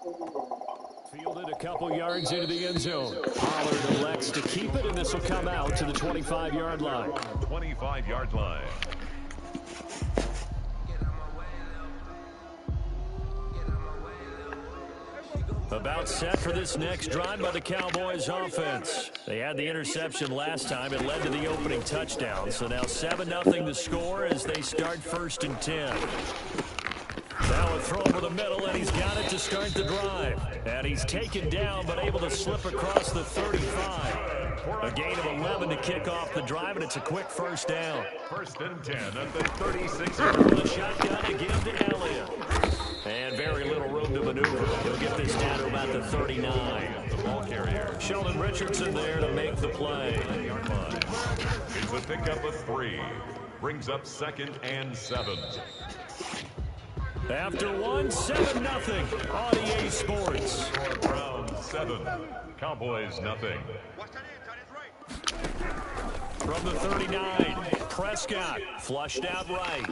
Fielded a couple yards into the end zone. Pollard elects to keep it, and this will come out to the 25-yard line. 25-yard line. About set for this next drive by the Cowboys offense. They had the interception last time. It led to the opening touchdown. So now 7-0 the score as they start 1st and 10. Now a throw over the middle, and he's got it to start the drive. And he's taken down, but able to slip across the 35. A gain of 11 to kick off the drive, and it's a quick first down. 1st and 10 at the 36. The shotgun again to Elliott. And very little room to maneuver. He'll get this down to about the 39. The ball carrier. Sheldon Richardson there to make the play. It's a pickup of 3. Brings up 2nd and 7. After 7-0 on EA Sports. Browns 7, Cowboys nothing. From the 39, Prescott flushed out right.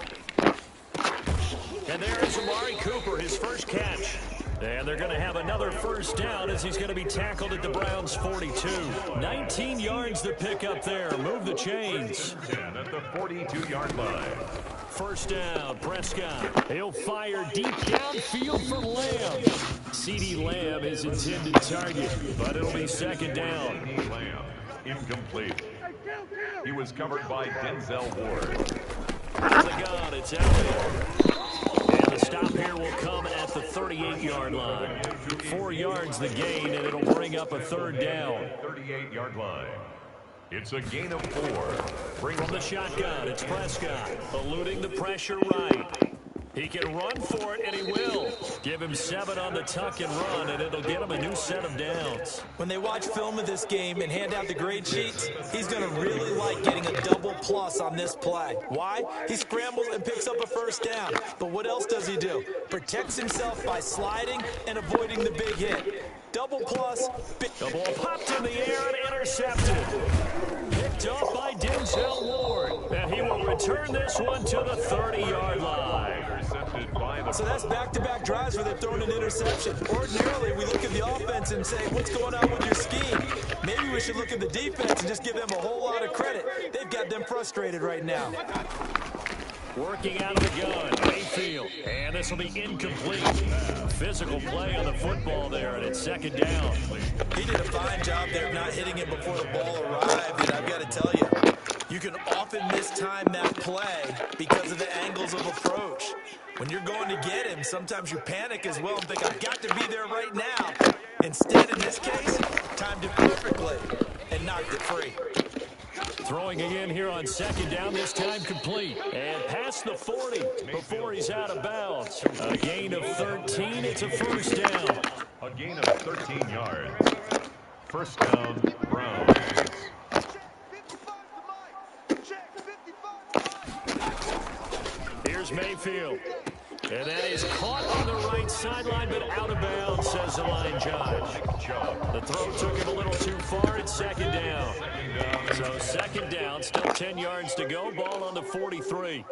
And there is Amari Cooper, his first catch. And they're going to have another first down as he's going to be tackled at the Browns' 42. 19 yards to pick up there. Move the chains. 10 at the 42-yard line. First down, Prescott. He'll fire deep downfield for Lamb. CeeDee Lamb is intended target, but it'll be 2nd down. Lamb, incomplete. He was covered by Denzel Ward. To the gun, it's Elliott. And the stop here will come at the 38-yard line. 4 yards the gain, and it'll bring up a 3rd down. 38-yard line. It's a gain of 4. From the shotgun, it's Prescott, eluding the pressure right. He can run for it, and he will. Give him 7 on the tuck and run, and it'll get him a new set of downs. When they watch film of this game and hand out the grade sheets, he's going to really like getting a double plus on this play. Why? He scrambles and picks up a first down. But what else does he do? Protects himself by sliding and avoiding the big hit. Double plus. The ball popped in the air and intercepted. Picked up by Denzel Ward. And he will return this one to the 30-yard line. So that's back-to-back drives where they've thrown an interception. Ordinarily, we look at the offense and say, what's going on with your scheme? Maybe we should look at the defense and just give them a whole lot of credit. They've got them frustrated right now. Working out of the gun, Mayfield. And this will be incomplete. Physical play on the football there, and it's 2nd down. He did a fine job there not hitting it before the ball arrived, and I've got to tell you, you can often mistime that play because of the angles of approach. When you're going to get him, sometimes you panic as well and think, I've got to be there right now. Instead, in this case, timed it perfectly and knocked it free. Throwing again here on 2nd down, this time complete. And past the 40 before he's out of bounds. A gain of 13, it's a first down. A gain of 13 yards. First down, Browns. Here's Mayfield. And that is caught on the right sideline, but out of bounds, says the line judge. The throw took him a little too far. It's 2nd down. So 2nd down, still 10 yards to go. Ball on the 43.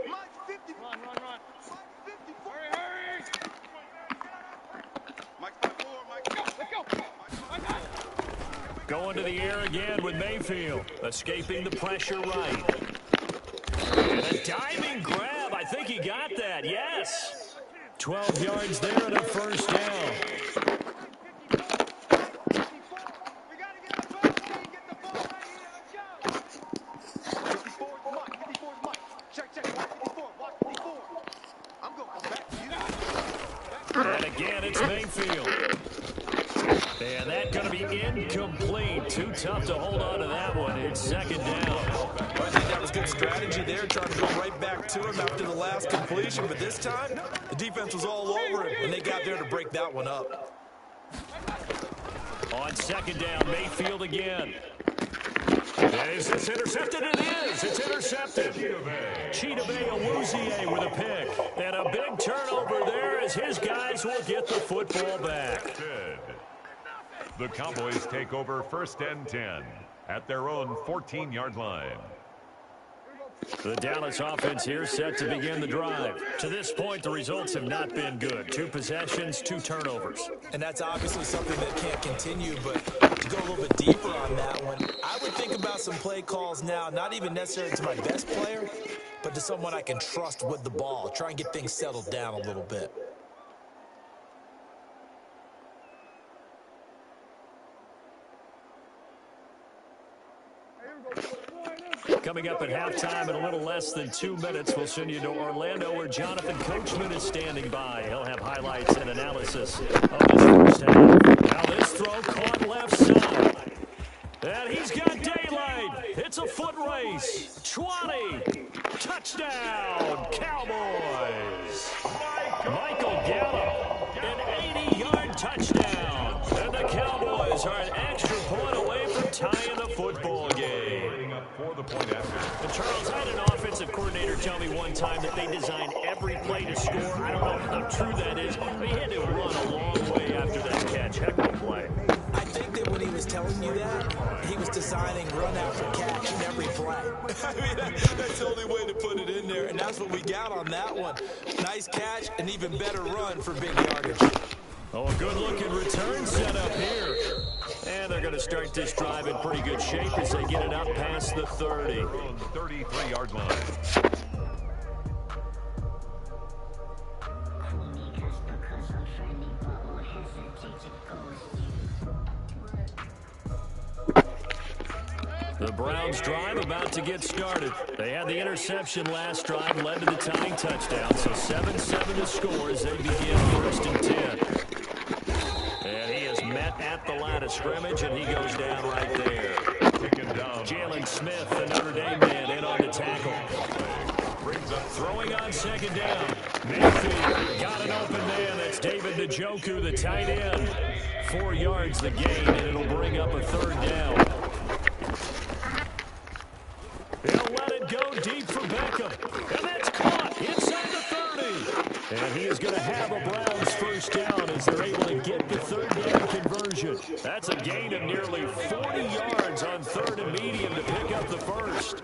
Going to the air again with Mayfield. Escaping the pressure right. And a diving grab. I think he got that. Yes. 12 yards there and a first down. And again, it's Mayfield. And that's going to be incomplete. Too tough to hold on to that one. It's 2nd down. Well, I think that was good strategy there, trying to go right back to him after the last completion. But this time, the defense was all over him, and they got there to break that one up. On 2nd down, Mayfield again. Is this intercepted? It is. It's intercepted. Chidobe Awuzie with a pick. And a big turnover there as his guys will get the football back. The Cowboys take over 1st and 10 at their own 14-yard line. The Dallas offense here set to begin the drive. To this point, the results have not been good. 2 possessions, 2 turnovers. And that's obviously something that can't continue, but to go a little bit deeper on that one, I would think about some play calls now, not even necessarily to my best player, but to someone I can trust with the ball. Try and get things settled down a little bit. Coming up at halftime in a little less than 2 minutes, we'll send you to Orlando where Jonathan Coachman is standing by. He'll have highlights and analysis of this first half. Now this throw caught left side. And he's got daylight. It's a foot race. 20. Touchdown, Cowboys. Michael Gallup, an 80-yard touchdown. And the Cowboys are an extra point away from tying the football game. For the point after. And Charles, I had an offensive coordinator tell me one time that they design every play to score. I don't know how true that is. He had to run a long way after that catch. Heck of a play. I think that when he was telling you that, he was designing run after catch in every play. I mean, that's the only way to put it in there, and that's what we got on that one. Nice catch, an even better run for big yardage. Oh, a good-looking return set up here. And they're going to start this drive in pretty good shape as they get it up past the 30. 33-yard line. The Browns drive about to get started. They had the interception last drive, led to the tying touchdown. So 7-7 to score as they begin first and 10. And he is met at the line of scrimmage, and he goes down right there. Jalen Smith, the Notre Dame man, in on the tackle. Throwing on second down. Mayfield got an open man. That's David Njoku, the tight end. 4 yards the gain, and it'll bring up a third down. He'll let it go deep for Beckham. And that's caught inside the 30. And he is going to have a Browns first down as they're able to get the third down conversion. That's a gain of nearly 40 yards on third and medium to pick up the first.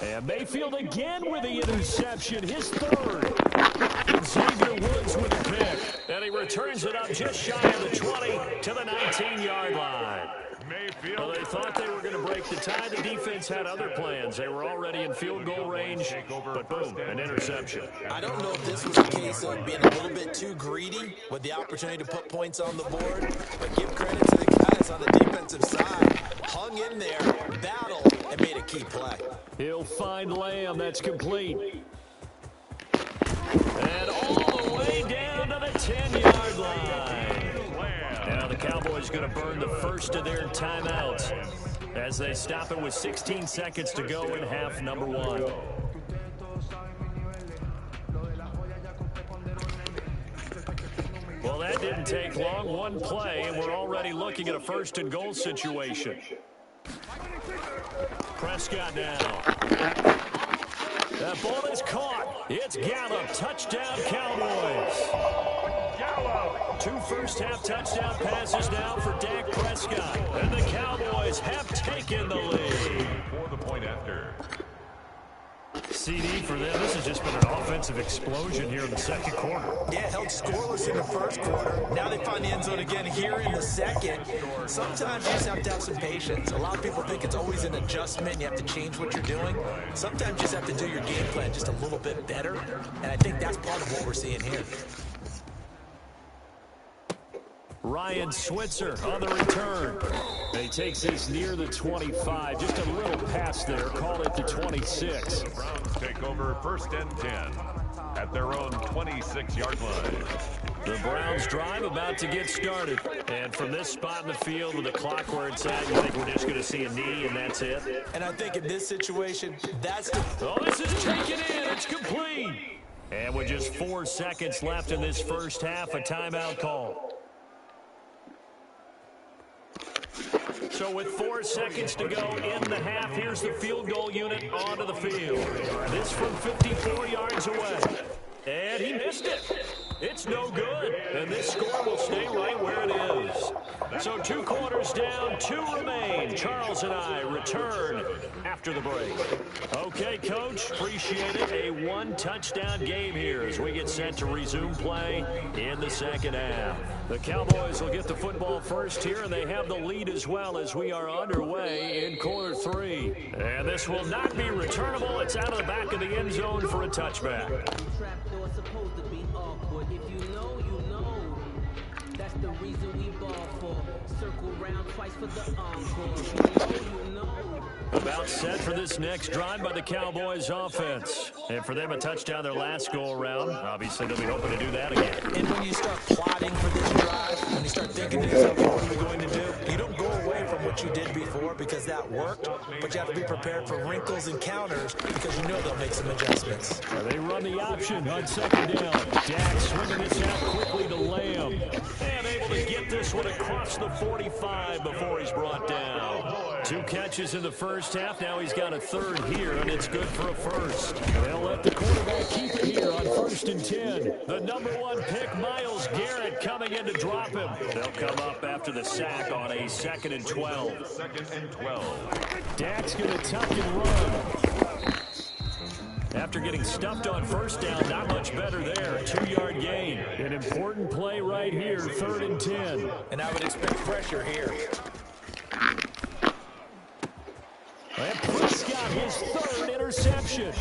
And Mayfield again with the interception, his third. Xavier Woods with a pick. And he returns it up just shy of the 20 to the 19-yard line. Well, they thought they were going to break the tie. The defense had other plans. They were already in field goal range, but boom, an interception. I don't know if this was a case of being a little bit too greedy with the opportunity to put points on the board, but give credit to the guys on the defensive side. Hung in there, battled, and made a key play. He'll find Lamb. That's complete. And all the way down to the 10-yard line. Now the Cowboys going to burn the first of their timeouts as they stop it with 16 seconds to go in half number 1. Well, that didn't take long. One play, and we're already looking at a first and goal situation. Prescott now. That ball is caught. It's Gallup. Touchdown, Cowboys. 2 first-half touchdown passes now for Dak Prescott. And the Cowboys have taken the lead. For the point after. CD for them. This has just been an offensive explosion here in the second quarter. Yeah, held scoreless in the first quarter. Now they find the end zone again here in the second. Sometimes you just have to have some patience. A lot of people think it's always an adjustment. You have to change what you're doing. Sometimes you just have to do your game plan just a little bit better. And I think that's part of what we're seeing here. Ryan Switzer on the return. And he takes this near the 25. Just a little pass there. Call it the 26. The Browns take over first and 10 at their own 26-yard line. The Browns drive about to get started. And from this spot in the field with the clock where it's at, you think we're just going to see a knee and that's it? And I think in this situation, that's the... Oh, this is taken in. It's complete. And with just 4 seconds left in this first half, a timeout call. So with 4 seconds to go in the half, here's the field goal unit onto the field. This from 54 yards away. And he missed it. It's no good. And this score will stay right where it is. So 2 quarters down, 2 remain. Charles and I return after the break. Okay, Coach, appreciate it. A 1-touchdown game here as we get set to resume play in the second half. The Cowboys will get the football first here, and they have the lead as well as we are underway in quarter 3. And this will not be returnable. It's out of the back of the end zone for a touchback. Trapdoor supposed to be awkward. If you know, you know. That's the reason we ball for. Circle round twice for the encore. You know. About set for this next drive by the Cowboys offense. And for them, a touchdown their last go-around. Obviously, they'll be hoping to do that again. And when you start plotting for this drive, when you start thinking to yourself, what are we going to do? You don't go away from what you did before because that worked, but you have to be prepared for wrinkles and counters because you know they'll make some adjustments. They run the option on second down. Dak swinging this out quickly to Lamb. And able to get this one across the 45 before he's brought down. 2 catches in the first half. Now he's got a third here, and it's good for a first. They'll let the quarterback keep it here on 1st and 10. The number 1 pick, Myles Garrett, coming in to drop him. They'll come up after the sack on a 2nd and 12. 2nd and 12. Dak's going to tuck and run. After getting stuffed on first down, not much better there. 2-yard gain. An important play right here, 3rd and 10. And I would expect pressure here. And Prescott, his 3rd interception.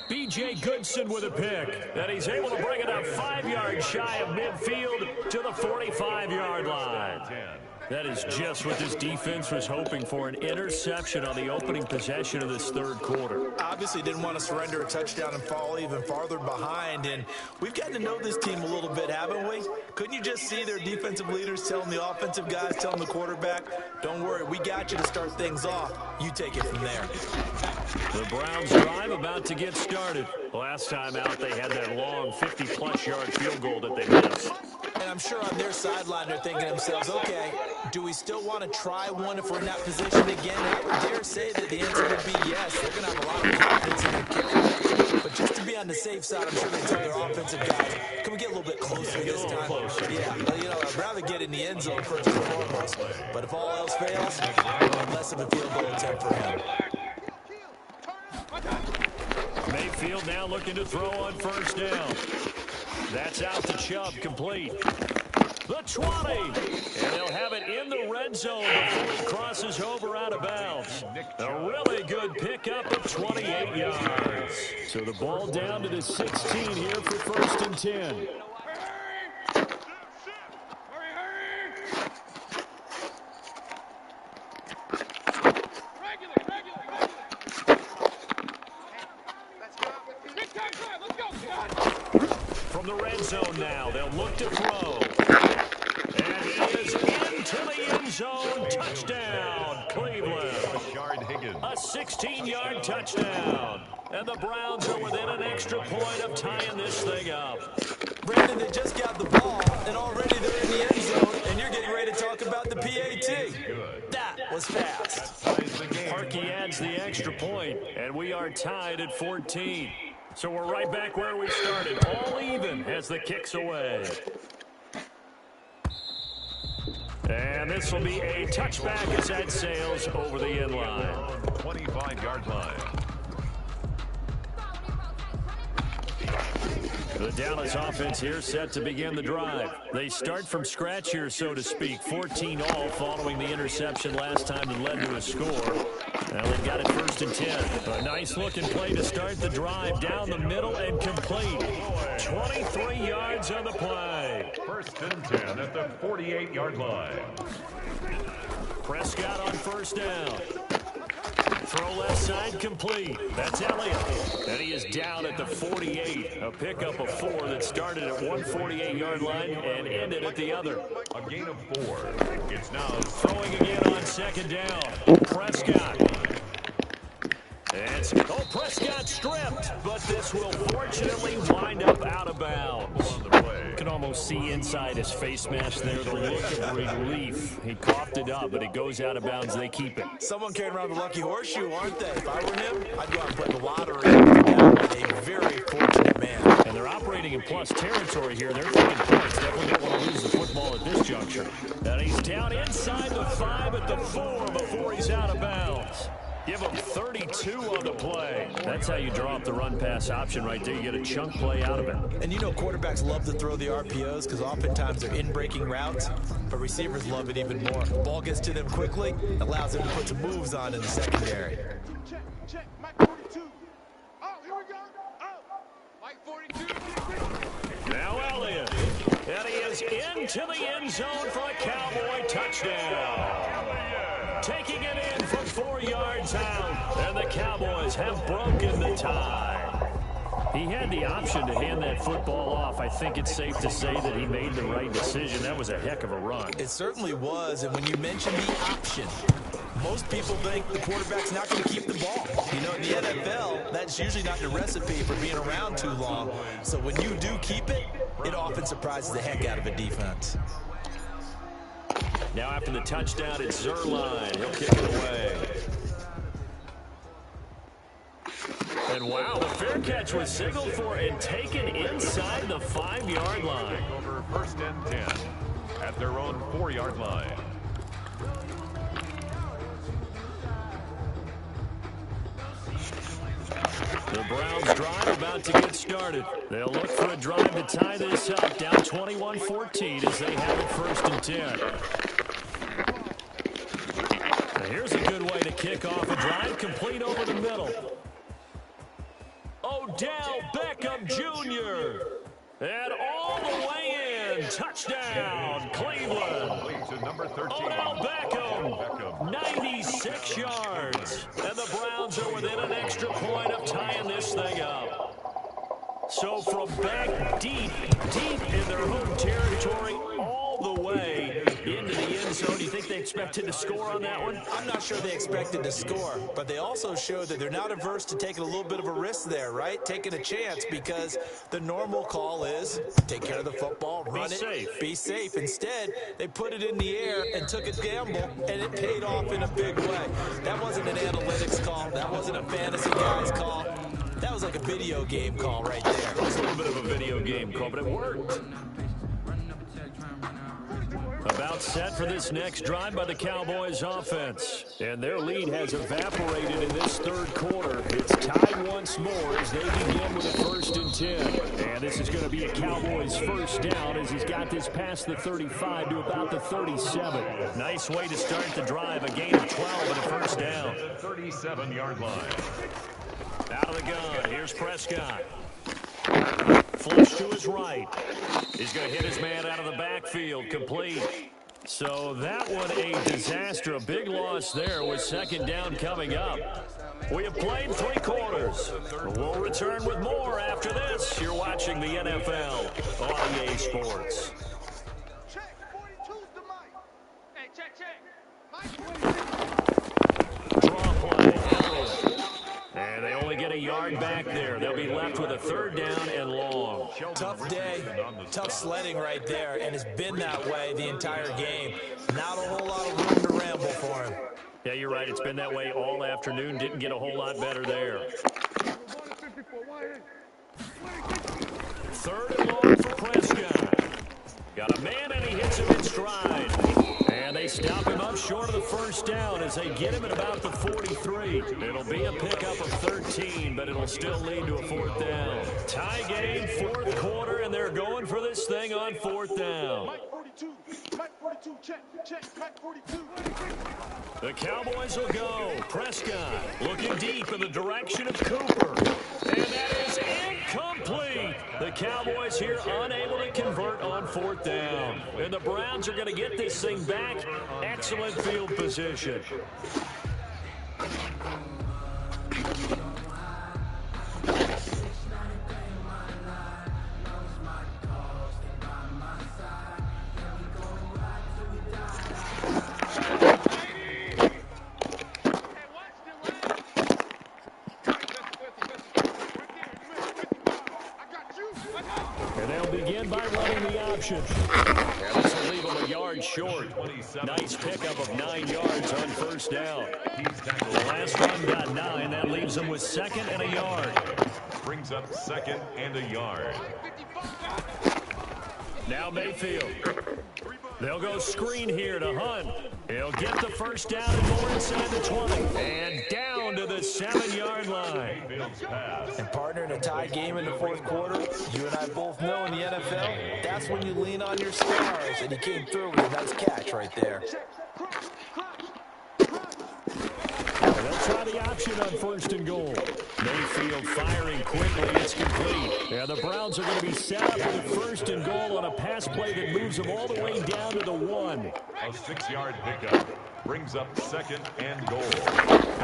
B.J. Goodson with a pick. And he's able to bring it up 5 yards shy of midfield to the 45-yard line. That is just what this defense was hoping for, an interception on the opening possession of this 3rd quarter. Obviously didn't want to surrender a touchdown and fall even farther behind, and we've gotten to know this team a little bit, haven't we? Couldn't you just see their defensive leaders telling the offensive guys, telling the quarterback, don't worry, we got you to start things off. You take it from there. The Browns drive about to get started. Last time out, they had that long 50-plus yard field goal that they missed. And I'm sure on their sideline they're thinking to themselves, okay, do we still want to try one if we're in that position again? And I would dare say that the answer would be yes. They're going to have a lot of confidence in their kicker. But just to be on the safe side, I'm sure they tell their offensive guys, can we get a little bit closer this time? Yeah, well, you know, I'd rather get in the end zone first and foremost. But if all else fails, less of a field goal attempt for him. Mayfield now looking to throw on first down. That's out to Chubb, complete. The 20, and they'll have it in the red zone before it crosses over out of bounds. A really good pickup of 28 yards. So the ball down to the 16 here for 1st and 10. From the red zone now, they'll look to throw. And he is into the end zone. Touchdown, Cleveland. A 16-yard touchdown. And the Browns are within an extra point of tying this thing up. Brandon, they just got the ball, and already they're in the end zone, and you're getting ready to talk about the PAT. That was fast. Parkey adds the extra point, and we are tied at 14. So we're right back where we started, all even as the kick's away. And this will be a touchback as that sails over the end line. 25-yard line. The Dallas offense here set to begin the drive. They start from scratch here, so to speak. 14 all following the interception last time that led to a score. Now they've got it 1st and 10. A nice looking play to start the drive down the middle and complete. 23 yards on the play. 1st and 10 at the 48-yard line. Prescott on first down. Throw left side complete. That's Elliott. And he is down at the 48. A pickup of 4 that started at 148-yard line and ended at the other. A gain of 4. It's now throwing again on second down. Prescott. And Prescott stripped, but this will fortunately wind up out of bounds. You can almost see inside his face mask there the look of relief. He coughed it up, but it goes out of bounds. They keep it. Someone carrying around the lucky horseshoe, aren't they? If I were him, I'd go out and play the lottery. That was a very fortunate man. And they're operating plus territory here. They're thinking points. Definitely don't want to lose the football at this juncture. And he's down inside the 5 at the 4 before he's out of bounds. Give him 32 on the play. That's how you draw up the run-pass option right there. You get a chunk play out of it. And you know quarterbacks love to throw the RPOs because oftentimes they're in-breaking routes, but receivers love it even more. The ball gets to them quickly, allows them to put some moves on in the secondary. Check, Mike 42. Oh, here we go. Oh, Mike 42. Now Elliott. And he is into the end zone for a Cowboy touchdown. Taking it in from 4 yards out. And the Cowboys have broken the tie. He had the option to hand that football off. I think it's safe to say that he made the right decision. That was a heck of a run. It certainly was, and when you mention the option, most people think the quarterback's not going to keep the ball. You know, in the NFL, that's usually not the recipe for being around too long. So when you do keep it, it often surprises the heck out of a defense. Now after the touchdown, it's Zerline. He'll kick it away. And wow, the fair catch was signaled for and taken inside the 5-yard line. Over 1st and 10 at their own 4-yard line. The Browns drive about to get started. They'll look for a drive to tie this up, down 21-14 as they have it 1st and 10. Now here's a good way to kick off a drive, complete over the middle. Odell Beckham Jr. And all the way in. Touchdown, Cleveland. To number 13. Odell Beckham, 96 yards. And the Browns are within an extra point of tying this thing up. So from back deep in their home territory, all the way into the end zone. Do you think they expected to score on that one? I'm not sure they expected to score, but they also showed that they're not averse to taking a little bit of a risk there, right? Taking a chance, because the normal call is take care of the football, run it, be safe. Instead, they put it in the air and took a gamble, and it paid off in a big way. That wasn't an analytics call. That wasn't a fantasy guy's call. That was like a video game call right there. It was a little bit of a video game call, but it worked. About set for this next drive by the Cowboys offense. And their lead has evaporated in this 3rd quarter. It's tied once more as they begin with a 1st and 10. And this is going to be a Cowboys 1st down as he's got this past the 35 to about the 37. Nice way to start the drive. A gain of 12 and a 1st down. 37-yard line. Out of the gun. Here's Prescott. Flush to his right. He's going to hit his man out of the backfield. Complete. So that one a disaster. A big loss there with 2nd down coming up. We have played 3 quarters. We'll return with more after this. You're watching the NFL on EA Sports. Check, 42's the mic. Hey, check. Mike 46. Draw play. And they only get a yard back there. They'll be left with a 3rd down and long. Tough day, tough sledding right there, and it's been that way the entire game. Not a whole lot of room to ramble for him. Yeah, you're right. It's been that way all afternoon. Didn't get a whole lot better there. 3rd and long for Prescott. Got a man, and he hits him in stride. And they stop him up short of the 1st down as they get him at about the 43. It'll be a pickup of 13, but it'll still lead to a 4th down. Tie game, 4th quarter, and they're going for this thing on 4th down. Mike 42. Mike 42, check. Mike 42. The Cowboys will go. Prescott looking deep in the direction of Cooper. And that is incomplete. The Cowboys here unable to convert on 4th down. And the Browns are going to get this thing back. Excellent field position. And they'll begin by running the option. And this will leave them a yard short. Nice pickup of 9 yards on 1st down. The last run got 9. That leaves them with 2nd and a yard. Brings up 2nd and a yard. Now Mayfield. They'll go screen here to Hunt. He'll get the first down and more inside the 20. And down to the 7-yard line. And partner, in a tie game in the fourth quarter, you and I both know in the NFL, that's when you lean on your stars. And he came through with a nice catch right there. They'll try the option on 1st and goal. Mayfield firing quickly. It's complete. Yeah, the Browns are going to be set up with 1st and goal on a pass play that moves them all the way down to the 1. A 6-yard pickup brings up 2nd and goal.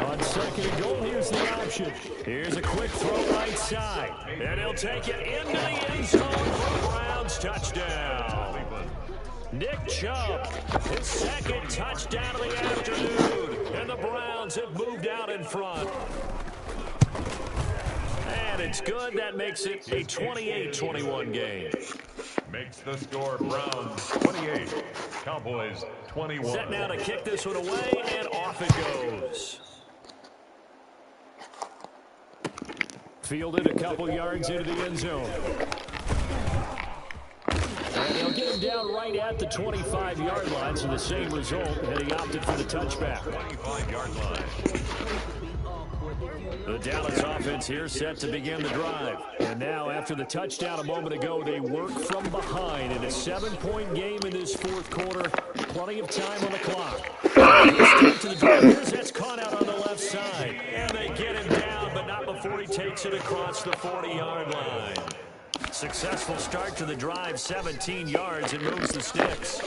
On 2nd and goal, here's the option. Here's a quick throw right side. And he'll take it into the end zone for a Browns touchdown. Nick Chubb, his 2nd touchdown of the afternoon. And the Browns have moved out in front. And it's good. That makes it a 28-21 game. Makes the score Browns 28, Cowboys 21. Set now to kick this one away, and off it goes. Fielded a couple yards into the end zone. And they'll get him down right at the 25-yard line, so the same result, and he opted for the touchback. 25-yard line. The Dallas offense here set to begin the drive. And now, after the touchdown a moment ago, they work from behind in a 7-point game in this fourth quarter. Plenty of time on the clock. To the drive. Here's that's caught out on the left side. And they get him down, but not before he takes it across the 40-yard line. Successful start to the drive, 17 yards, and moves the sticks.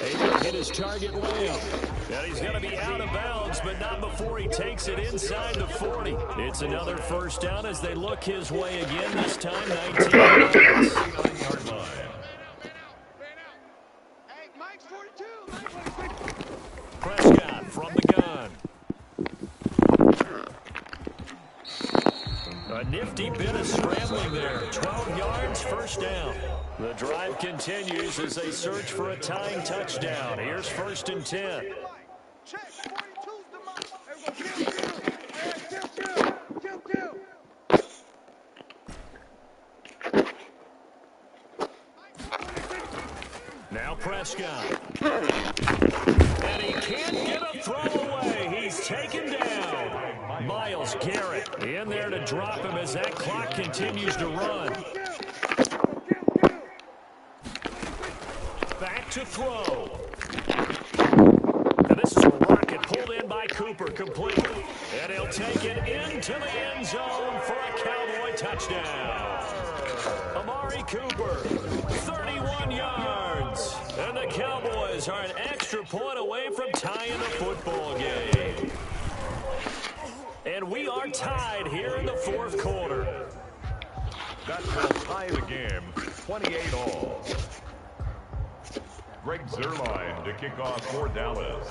Able to hit his target layup. And he's going to be out of bounds, but not before he takes it inside the 40. It's another first down as they look his way again, this time 19 yards. Prescott from the gun. A nifty bit of scrambling there. 12 yards, first down. The drive continues as they search for a tying touchdown. Here's 1st and 10. Now Prescott. And he can't get a throw away. He's taken down. Myles Garrett in there to drop him as that clock continues to run. Back to throw. And this is a rocket pulled in by Cooper, complete. And he'll take it into the end zone for a Cowboy touchdown. Amari Cooper, 31 yards. And the Cowboys are an extra point away from tying the football game. And we are tied here in the fourth quarter. That will tie the game, 28 all. Greg Zuerlein to kick off for Dallas.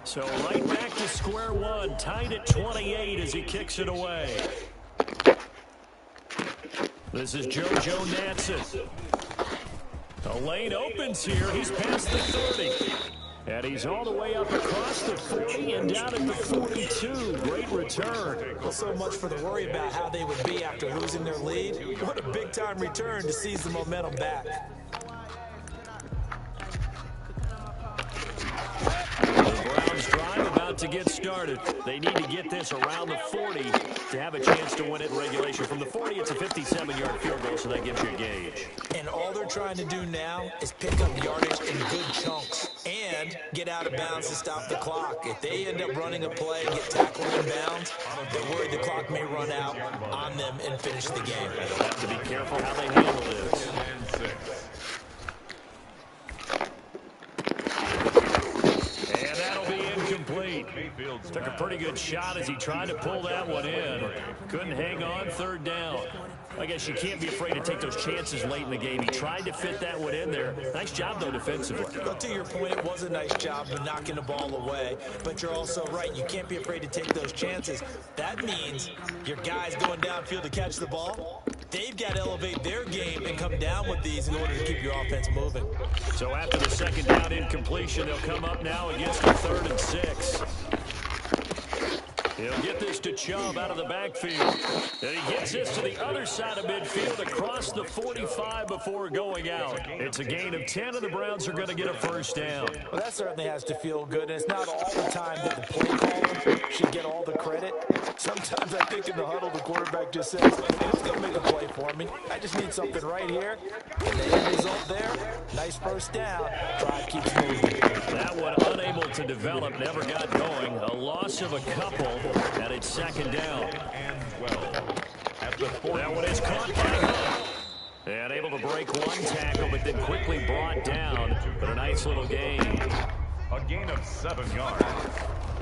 So right back to square one, tied at 28 as he kicks it away. This is JoJo Natson. The lane opens here. He's past the 30. And he's all the way up across the 40 and down at the 42. Great return. Well, so much for the worry about how they would be after losing their lead. What a big-time return to seize the momentum back. Drive about to get started. They need to get this around the 40 to have a chance to win it in regulation. From the 40, it's a 57-yard field goal, so that gives you a gauge. And all they're trying to do now is pick up yardage in good chunks and get out of bounds to stop the clock. If they end up running a play and get tackled in bounds, they're worried the clock may run out on them and finish the game. They'll have to be careful how they handle this. Took a pretty good shot as he tried to pull that one in. Couldn't hang on, third down. I guess you can't be afraid to take those chances late in the game. He tried to fit that one in there. Nice job, though, defensively. Well, to your point, it was a nice job of knocking the ball away. But you're also right. You can't be afraid to take those chances. That means your guys going downfield to catch the ball, they've got to elevate their game and come down with these in order to keep your offense moving. So after the second down incompletion, they'll come up now against a 3rd and 6. He'll get this to Chubb out of the backfield. And he gets this to the other side of midfield across the 45 before going out. It's a gain of 10, and the Browns are going to get a first down. Well, that certainly has to feel good, and it's not all the time that the play caller should get all the credit. Sometimes I think in the huddle, the quarterback just says, hey, who's going to make a play for me? I just need something right here. And the end result there, nice first down. Drive keeps moving. That one unable to develop, never got going. A loss of a couple, and it's second down. And 12. At the 40. That one is caught by Hunt. And able to break one tackle, but then quickly brought down. But a nice little gain. A gain of 7 yards.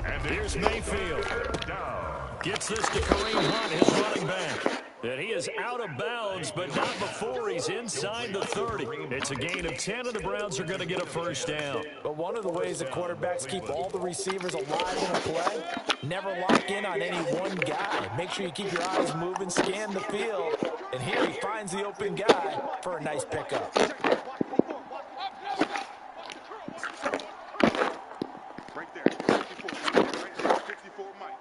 And Here's Mayfield. down. Gets this to Kareem Hunt, his running back. And he is out of bounds, but not before he's inside the 30. It's a gain of 10, and the Browns are going to get a first down. But one of the ways the quarterbacks keep all the receivers alive in a play, never lock in on any one guy. Make sure you keep your eyes moving, scan the field. And here he finds the open guy for a nice pickup. Right there. 54. Right there. 54 Mike.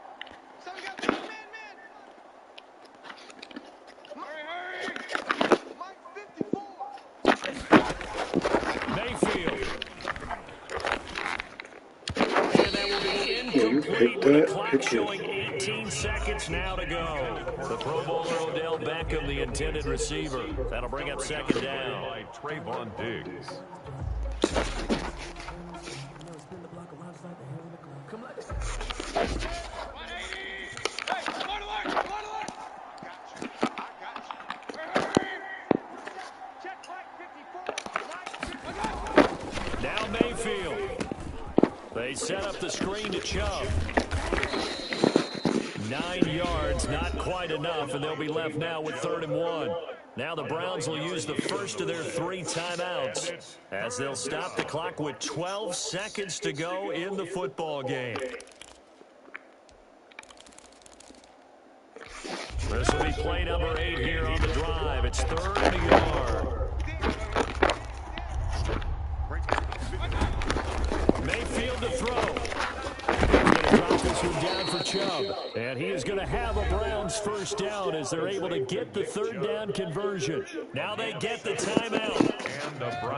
So we got man. Hurry. Mike 54. Mayfield. And that will be incomplete with the clock showing 18 seconds now to go. The Pro Bowler Odell Beckham, the intended receiver. That'll bring up second down. By Trayvon Diggs. Now Mayfield. They set up the screen to Chubb. 9 yards, not quite enough, and they'll be left now with 3rd and 1. Now the Browns will use the first of their 3 timeouts as they'll stop the clock with 12 seconds to go in the football game. This will be play number 8 here on the drive. It's 3rd and a yard. Mayfield to throw. He's going to drop this one down for Chubb. And he is going to have a Browns first down as they're able to get the 3rd down conversion. Now they get the timeout.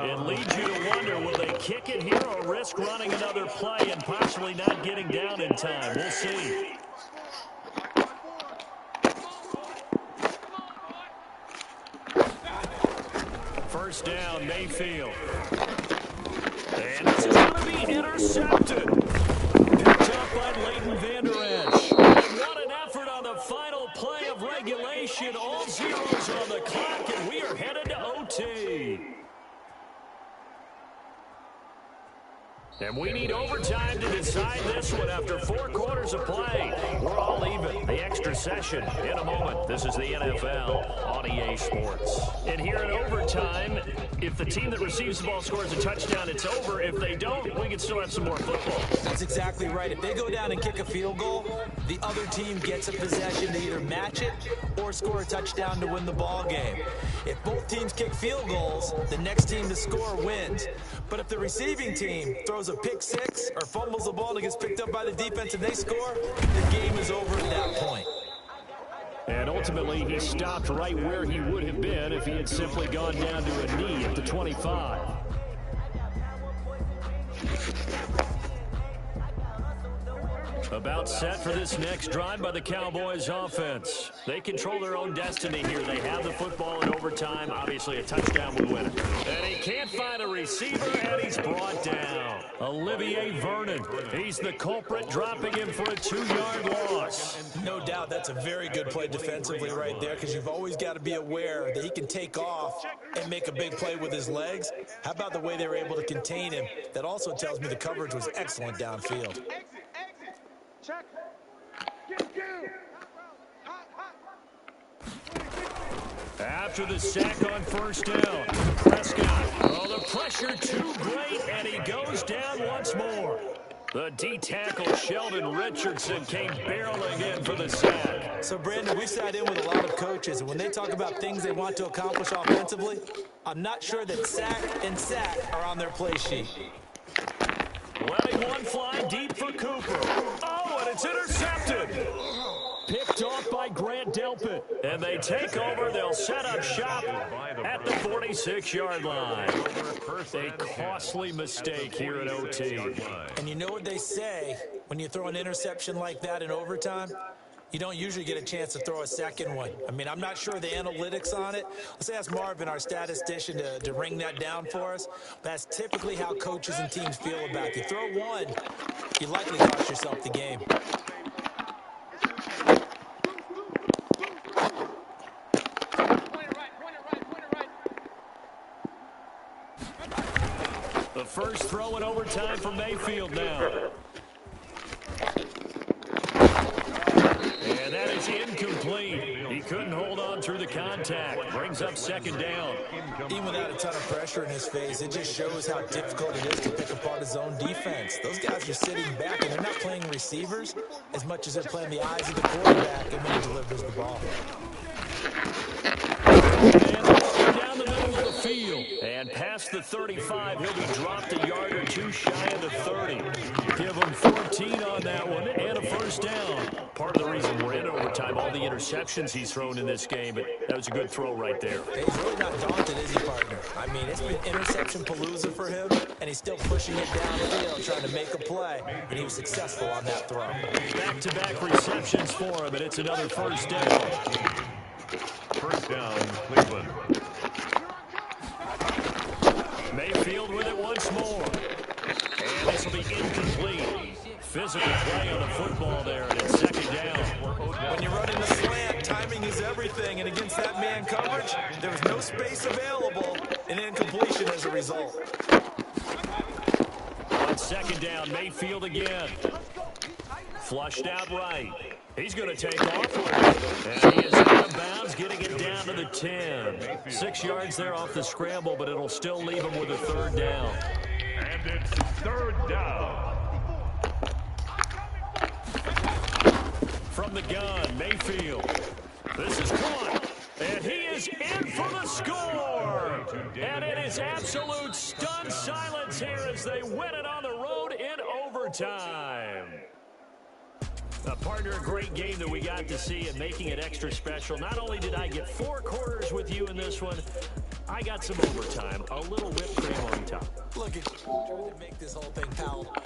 It leads you to wonder, will they kick it here or risk running another play and possibly not getting down in time? We'll see. First down, Mayfield. And this is going to be intercepted. Picked up by Leighton Vander Esch. And what an effort on the final play of regulation. All zeros on the clock, and we are headed to OT. And we need overtime to decide this one after 4 quarters of play. We're all even. The extra session in a moment. This is the NFL on EA Sports. And here in overtime, if the team that receives the ball scores a touchdown, it's over. If they don't, we can still have some more football. That's exactly right. If they go down and kick a field goal, the other team gets a possession to either match it or score a touchdown to win the ball game. If both teams kick field goals, the next team to score wins. But if the receiving team throws a pick six or fumbles the ball and gets picked up by the defense and they score, the game is over at that point. And ultimately, he stopped right where he would have been if he had simply gone down to a knee at the 25. About set for this next drive by the Cowboys offense. They control their own destiny here. They have the football in overtime. Obviously, a touchdown would win it. And he can't find a receiver, and he's brought down. Olivier Vernon. He's the culprit, dropping him for a 2-yard loss. No doubt that's a very good play defensively right there, because you've always got to be aware that he can take off and make a big play with his legs. How about the way they were able to contain him? That also tells me the coverage was excellent downfield. Check. Get. After the sack on first down, Prescott. Oh, the pressure too great, and he goes down once more. The D-tackle, Sheldon Richardson, came barreling in for the sack. So, Brandon, we sat in with a lot of coaches, and when they talk about things they want to accomplish offensively, I'm not sure that sack and sack are on their play sheet. Letting one fly deep for Cooper. Oh, but it's intercepted. Picked off by Grant Delpit. And they take over. They'll set up shop at the 46-yard line. A costly mistake here at OT. And you know what they say, when you throw an interception like that in overtime, you don't usually get a chance to throw a second one. I mean, I'm not sure of the analytics on it. Let's ask Marvin, our statistician, to ring that down for us. That's typically how coaches and teams feel about it. You throw one, you likely cost yourself the game. The first throw in overtime for Mayfield now. And that is incomplete. He couldn't hold on through the contact. Brings up second down. Even without a ton of pressure in his face, it just shows how difficult it is to pick apart his own defense. Those guys are sitting back, and they're not playing receivers as much as they're playing the eyes of the quarterback and when he delivers the ball. And down the middle of the field. And past the 35, he'll be dropped a yard or two shy of the 30. Give him 14 on that one and a first down. Part of the reason we're in overtime, all the interceptions he's thrown in this game, but that was a good throw right there. He's really not daunted, is he, partner? I mean, it's been interception palooza for him, and he's still pushing it downfield, trying to make a play, and he was successful on that throw. Back-to-back receptions for him, and it's another first down. First down, Cleveland. Mayfield with it once more. And this will be incomplete. Physical play on the football there, and it's second down. When you're running the slant, timing is everything, and against that man coverage, there was no space available, and incompletion as a result. On second down, Mayfield again. Flushed out right. He's going to take off with it. And he is out of bounds, getting it down to the 10. 6 yards there off the scramble, but it'll still leave him with a third down. And it's third down. From the gun, Mayfield. This is caught. And he is in for the score. And it is absolute stunned silence here as they win it on the road in overtime. Partner, a great game that we got to see and making it extra special. Not only did I get 4 quarters with you in this one, I got some overtime, a little whipped cream on top. Look, it's trying to make this whole thing palatable.